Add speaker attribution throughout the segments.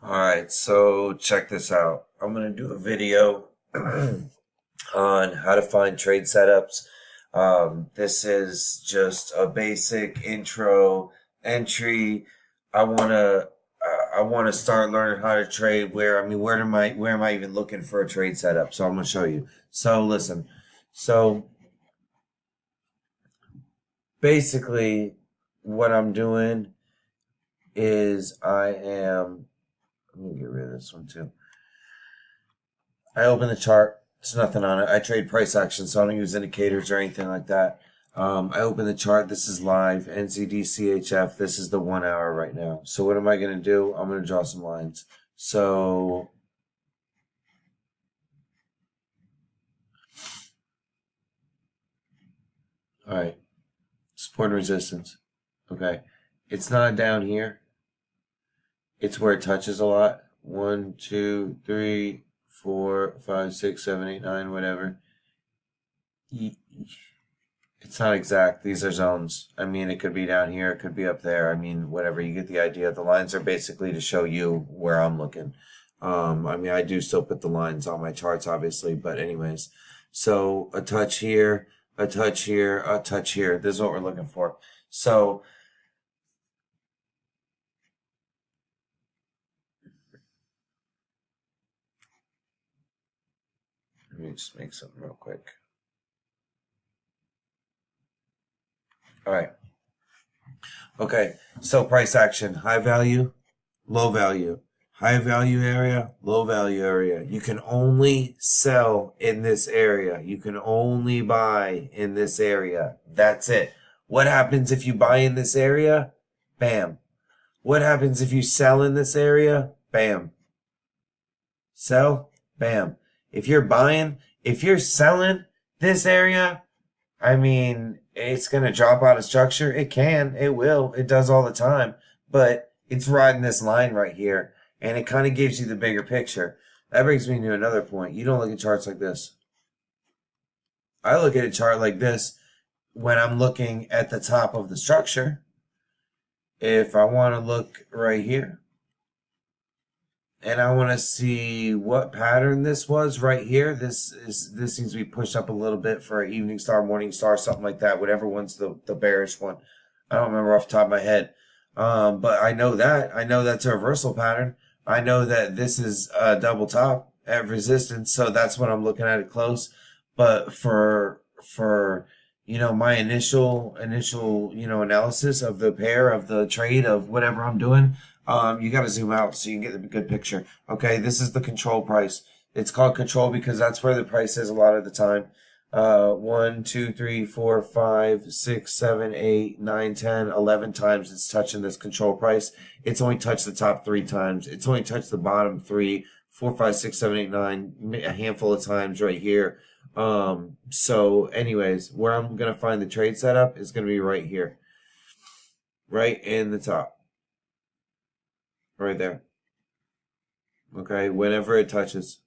Speaker 1: Alright, so check this out. I'm going to do a video on how to find trade setups. This is just a basic intro entry. I want to start learning how to trade. Where am I even looking for a trade setup? So I'm going to show you. So listen. So basically what I'm doing is let me get rid of this one too. I open the chart. There's nothing on it. I trade price action, so I don't use indicators or anything like that. I open the chart. This is live. NZD CHF. This is the 1 hour right now. So what am I going to do? I'm going to draw some lines. So all right, support and resistance. Okay, it's not down here. It's where it touches a lot. 1, 2, 3, 4, 5, 6, 7, 8, 9, whatever. It's not exact. These are zones. I mean, it could be down here. It could be up there. I mean, whatever. You get the idea. The lines are basically to show you where I'm looking. I mean, I do still put the lines on my charts, obviously, but anyways. So a touch here, a touch here, a touch here. This is what we're looking for. So let me just make something real quick. All right. Okay. So price action, high value, low value. High value area, low value area. You can only sell in this area. You can only buy in this area. That's it. What happens if you buy in this area? Bam. What happens if you sell in this area? Bam. Sell? Bam. If you're selling this area, I mean, it's going to drop out of structure. It can. It will. It does all the time. But it's riding this line right here. And it kind of gives you the bigger picture. That brings me to another point. You don't look at charts like this. I look at a chart like this when I'm looking at the top of the structure. If I want to look right here, and I want to see what pattern this was right here. This seems to be pushed up a little bit for an evening star, morning star, something like that. Whatever one's the bearish one. I don't remember off the top of my head. But I know that's a reversal pattern. I know that this is a double top at resistance, so that's what I'm looking at it close. But for my initial analysis of the pair, of the trade, of whatever I'm doing, you got to zoom out so you can get the good picture. Okay, this is the control price. It's called control because that's where the price is a lot of the time. 1, 2, 3, 4, 5, 6, 7, 8, 9, 10, 11 times it's touching this control price. It's only touched the top 3 times. It's only touched the bottom 3, 4, 5, 6, 7, 8, 9, a handful of times right here. So anyways, where I'm going to find the trade setup is going to be right here. Right in the top. Right there. Okay, whenever it touches.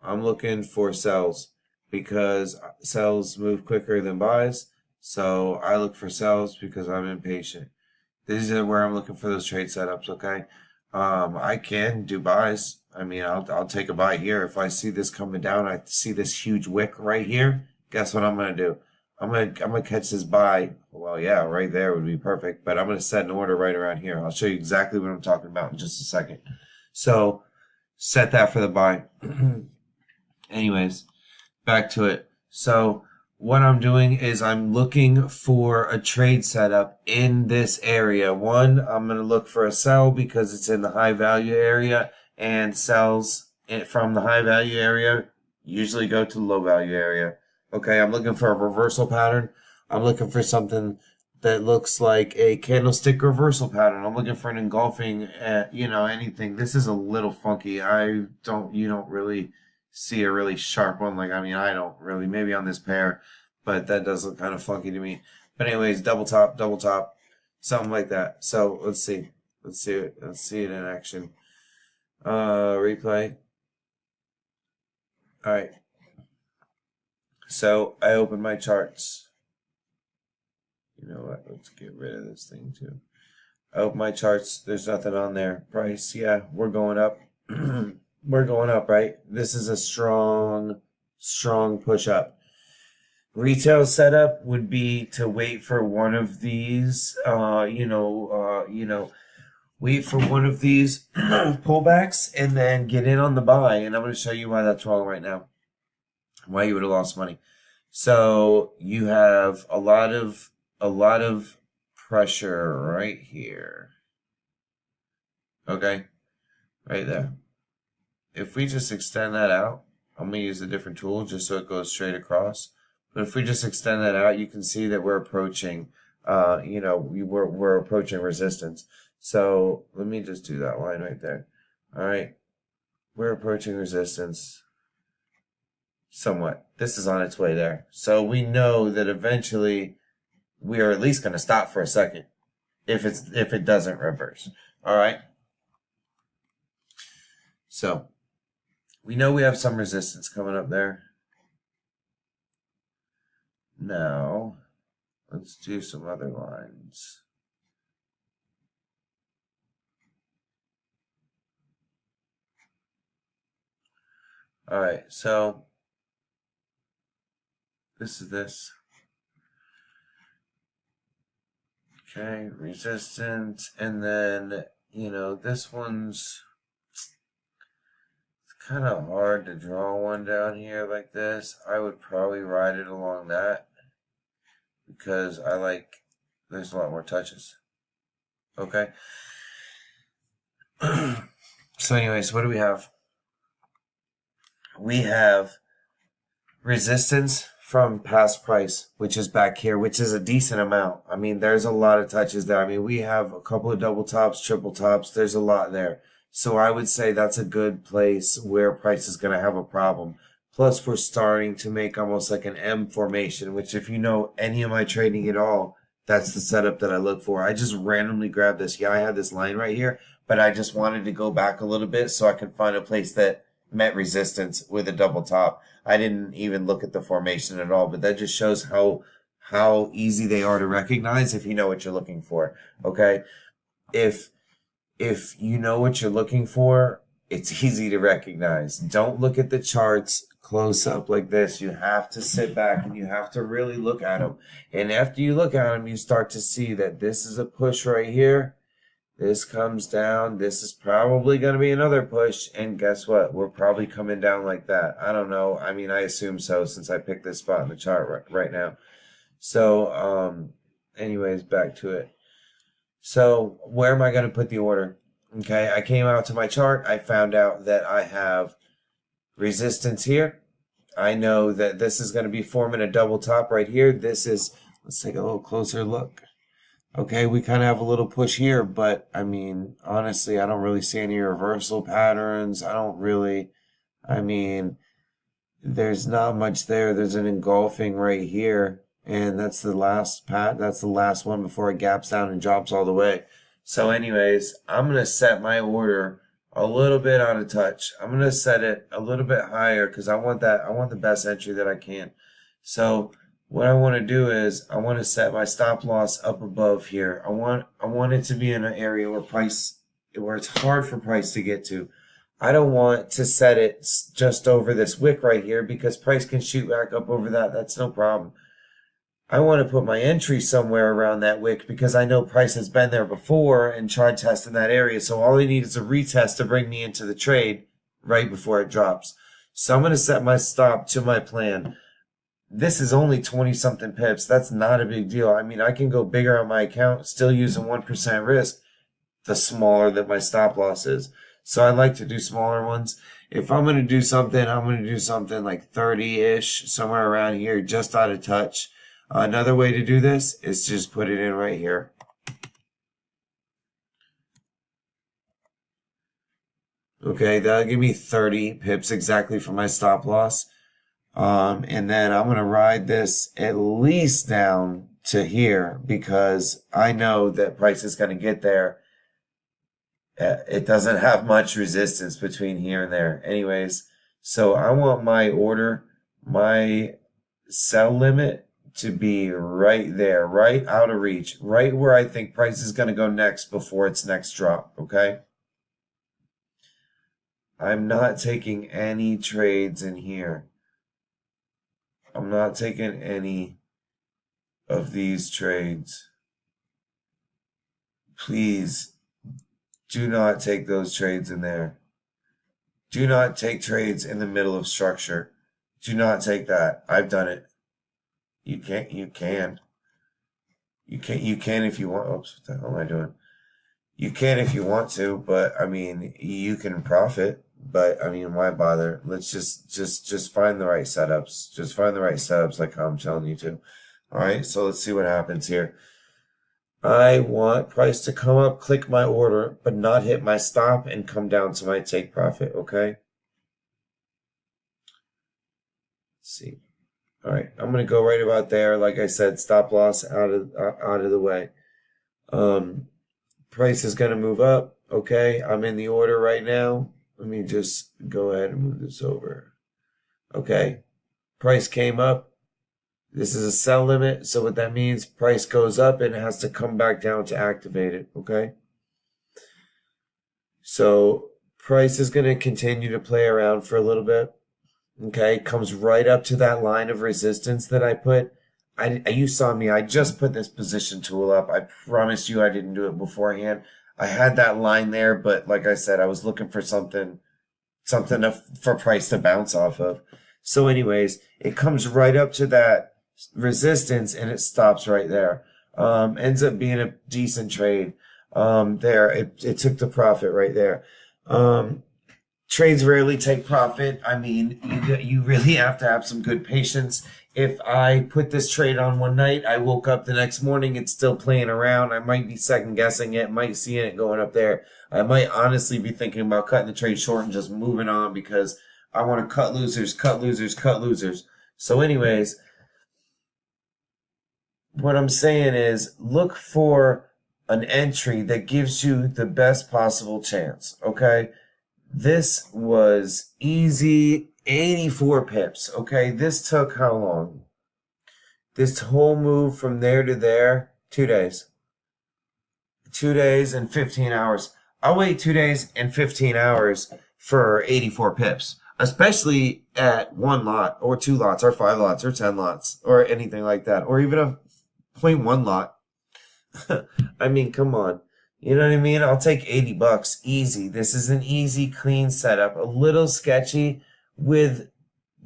Speaker 1: I'm looking for sells because sells move quicker than buys. So I look for sells because I'm impatient. These are where I'm looking for those trade setups, okay? I can do buys. I mean, I'll take a buy here. If I see this coming down, I see this huge wick right here. Guess what I'm gonna do? I'm gonna catch this buy. Well, yeah, right there would be perfect. But I'm gonna set an order right around here. I'll show you exactly what I'm talking about in just a second. So set that for the buy. Anyways, back to it. So what I'm doing is I'm looking for a trade setup in this area. One, I'm going to look for a sell because it's in the high value area, and sells from the high value area usually go to the low value area. Okay, I'm looking for a reversal pattern. I'm looking for something that looks like a candlestick reversal pattern. I'm looking for an engulfing, anything. This is a little funky. You don't really see a really sharp one. I don't really, maybe on this pair, but that does look kind of funky to me. But anyways, double top, something like that. So let's see it in action. Replay. All right. So I open my charts. You know what? Let's get rid of this thing too. Oh, my charts, there's nothing on there. Price, yeah, we're going up. We're going up, right? This is a strong, strong push up. Retail setup would be to wait for one of these, wait for one of these pullbacks and then get in on the buy. And I'm going to show you why that's wrong right now. Why you would have lost money. So you have a lot of pressure right here. Okay, right there. If we just extend that out, I'm going to use a different tool just so it goes straight across. But if we just extend that out, you can see that we're approaching, we're approaching resistance. So let me just do that line right there. All right, we're approaching resistance somewhat. This is on its way there. So we know that eventually we are at least going to stop for a second if it doesn't reverse. All right. So we know we have some resistance coming up there. Now, let's do some other lines. All right, so this is this. Okay, resistance, and then, this one's kind of hard to draw one down here like this. I would probably ride it along that because there's a lot more touches. Okay. So anyways, what do we have? We have resistance from past price, which is back here, which is a decent amount. I mean, there's a lot of touches there. I mean, we have a couple of double tops, triple tops. There's a lot there. So I would say that's a good place where price is going to have a problem. Plus, we're starting to make almost like an M formation, which if you know any of my trading at all, that's the setup that I look for. I just randomly grabbed this. Yeah, I had this line right here, but I just wanted to go back a little bit so I could find a place that met resistance with a double top. I didn't even look at the formation at all, but that just shows how easy they are to recognize if you know what you're looking for. Okay? If you know what you're looking for, it's easy to recognize. Don't look at the charts close up like this. You have to sit back and you have to really look at them. And after you look at them, you start to see that this is a push right here. This comes down. This is probably going to be another push. And guess what? We're probably coming down like that. I don't know. I mean, I assume so since I picked this spot in the chart right now. So, anyways, back to it. So where am I going to put the order? Okay, I came out to my chart. I found out that I have resistance here. I know that this is going to be forming a double top right here. This is, let's take a little closer look. Okay, we kind of have a little push here, but I mean, honestly, I don't really see any reversal patterns. There's not much there. There's an engulfing right here, and that's the last one before it gaps down and drops all the way. So anyways, I'm going to set my order a little bit out of touch. I'm going to set it a little bit higher because I want the best entry that I can. So what I want to do is I want to set my stop loss up above here. I want it to be in an area where it's hard for price to get to. I don't want to set it just over this wick right here because price can shoot back up over that. That's no problem. I want to put my entry somewhere around that wick because I know price has been there before and tried testing that area. So all I need is a retest to bring me into the trade right before it drops. So I'm going to set my stop to my plan. This is only 20 something pips. That's not a big deal. I mean, I can go bigger on my account, still using 1% risk, the smaller that my stop loss is. So I like to do smaller ones. If I'm going to do something, I'm going to do something like 30-ish, somewhere around here, just out of touch. Another way to do this is just put it in right here. Okay, that'll give me 30 pips exactly for my stop loss. And then I'm going to ride this at least down to here because I know that price is going to get there. It doesn't have much resistance between here and there. Anyways, so I want my order, my sell limit to be right there, right out of reach, right where I think price is going to go next before its next drop, okay? I'm not taking any trades in here. I'm not taking any of these trades. Please do not take those trades in there. Do not take trades in the middle of structure. Do not take that. I've done it. You can if you want. Oops, what the hell am I doing? You can if you want to, but I mean, you can profit. But I mean, why bother? Let's just find the right setups. Just find the right setups, like how I'm telling you to. All right. So let's see what happens here. I want price to come up, click my order, but not hit my stop and come down to my take profit. Okay. Let's see. All right, I'm gonna go right about there. Like I said, stop loss out of the way. Price is gonna move up. Okay, I'm in the order right now. Let me just go ahead and move this over. Okay, price came up. This is a sell limit, so what that means, price goes up and it has to come back down to activate it. Okay, so price is gonna continue to play around for a little bit. Okay, comes right up to that line of resistance that I put. You saw me. I just put this position tool up. I promise you I didn't do it beforehand. I had that line there, but like I said, I was looking for something for price to bounce off of. So anyways, it comes right up to that resistance and it stops right there. Ends up being a decent trade. There, it took the profit right there. Trades rarely take profit. I mean, you really have to have some good patience. If I put this trade on one night, I woke up the next morning, it's still playing around. I might be second guessing it, might see it going up there. I might honestly be thinking about cutting the trade short and just moving on because I want to cut losers, cut losers, cut losers. So anyways, what I'm saying is look for an entry that gives you the best possible chance, okay? This was easy, 84 pips, okay? This took how long? This whole move from there to there, 2 days. 2 days and 15 hours. I'll wait 2 days and 15 hours for 84 pips, especially at one lot or two lots or 5 lots or 10 lots or anything like that, or even a 0.1 lot. I mean, come on. You know what I mean? I'll take $80 easy. This is an easy, clean setup. A little sketchy with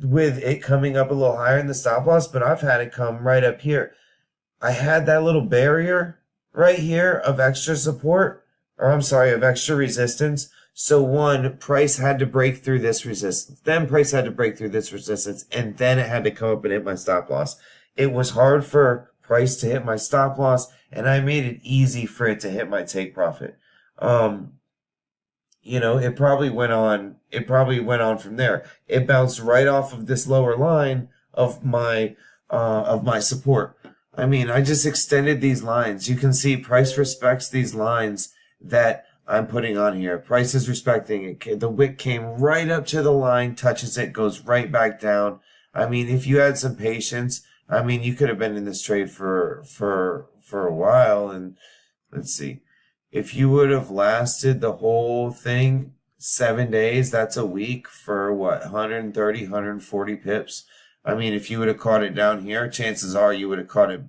Speaker 1: it coming up a little higher in the stop loss, but I've had it come right up here. I had that little barrier right here of extra support, or I'm sorry, of extra resistance. So one, price had to break through this resistance. Then price had to break through this resistance, and then it had to come up and hit my stop loss. It was hard for price to hit my stop loss, and I made it easy for it to hit my take profit. It probably went on from there. It bounced right off of this lower line of my support. I mean, I just extended these lines. You can see price respects these lines that I'm putting on here. Price is respecting it. The wick came right up to the line, touches it, goes right back down. I mean, if you had some patience, I mean, you could have been in this trade for a while. And let's see, if you would have lasted the whole thing 7 days, that's a week for what, 130, 140 pips. I mean, if you would have caught it down here, chances are you would have caught it.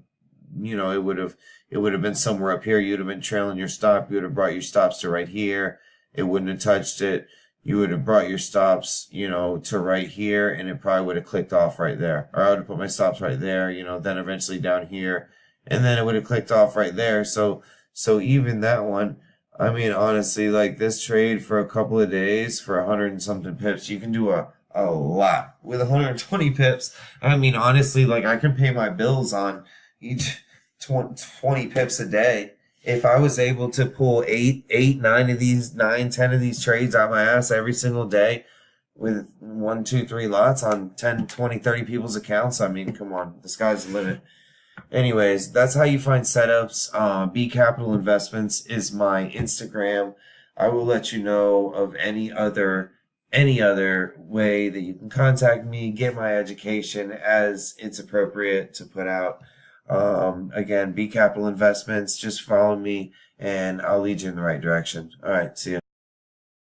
Speaker 1: It would have been somewhere up here. You'd have been trailing your stop. You would have brought your stops to right here. It wouldn't have touched it. You would have brought your stops, to right here, and it probably would have clicked off right there. Or I would have put my stops right there, then eventually down here, and then it would have clicked off right there. So even that one, I mean, honestly, like this trade for a couple of days for 100 and something pips, you can do a lot with 120 pips. I mean, honestly, like I can pay my bills on each 20 pips a day. If I was able to pull 10 of these trades out my ass every single day with 1, 2, 3 lots on 10, 20, 30 people's accounts, I mean, come on, the sky's the limit. Anyways, that's how you find setups. B Capital Investments is my Instagram. I will let you know of any other any other way that you can contact me, get my education as it's appropriate to put out. Again, B Capital Investments, just follow me and I'll lead you in the right direction. All right, see you.